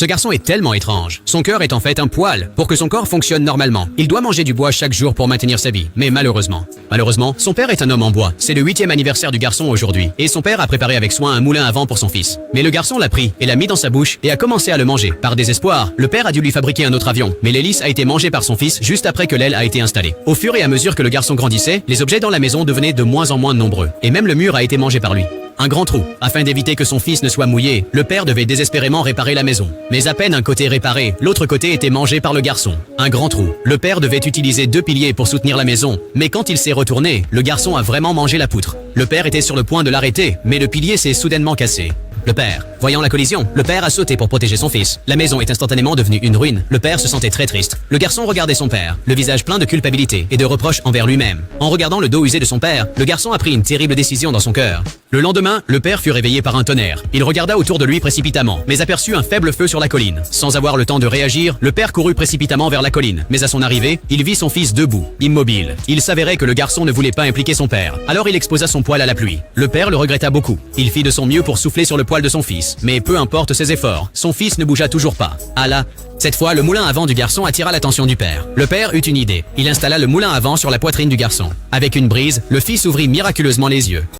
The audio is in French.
Ce garçon est tellement étrange. Son cœur est en fait un poêle. Pour que son corps fonctionne normalement, il doit manger du bois chaque jour pour maintenir sa vie. Mais malheureusement, son père est un homme en bois. C'est le 8e anniversaire du garçon aujourd'hui. Et son père a préparé avec soin un moulin à vent pour son fils. Mais le garçon l'a pris et l'a mis dans sa bouche et a commencé à le manger. Par désespoir, le père a dû lui fabriquer un autre avion. Mais l'hélice a été mangée par son fils juste après que l'aile a été installée. Au fur et à mesure que le garçon grandissait, les objets dans la maison devenaient de moins en moins nombreux. Et même le mur a été mangé par lui. Un grand trou. Afin d'éviter que son fils ne soit mouillé, le père devait désespérément réparer la maison. Mais à peine un côté réparé, l'autre côté était mangé par le garçon. Un grand trou. Le père devait utiliser 2 piliers pour soutenir la maison, mais quand il s'est retourné, le garçon a vraiment mangé la poutre. Le père était sur le point de l'arrêter, mais le pilier s'est soudainement cassé. Le père. Voyant la collision, le père a sauté pour protéger son fils. La maison est instantanément devenue une ruine. Le père se sentait très triste. Le garçon regardait son père, le visage plein de culpabilité et de reproches envers lui-même. En regardant le dos usé de son père, le garçon a pris une terrible décision dans son cœur. Le lendemain, le père fut réveillé par un tonnerre. Il regarda autour de lui précipitamment, mais aperçut un faible feu sur la colline. Sans avoir le temps de réagir, le père courut précipitamment vers la colline. Mais à son arrivée, il vit son fils debout, immobile. Il s'avérait que le garçon ne voulait pas impliquer son père. Alors il exposa son poil à la pluie. Le père le regretta beaucoup. Il fit de son mieux pour souffler sur le poil de son fils. Mais peu importe ses efforts, son fils ne bougea toujours pas. Ah là, cette fois, le moulin à vent du garçon attira l'attention du père. Le père eut une idée. Il installa le moulin à vent sur la poitrine du garçon. Avec une brise, le fils ouvrit miraculeusement les yeux.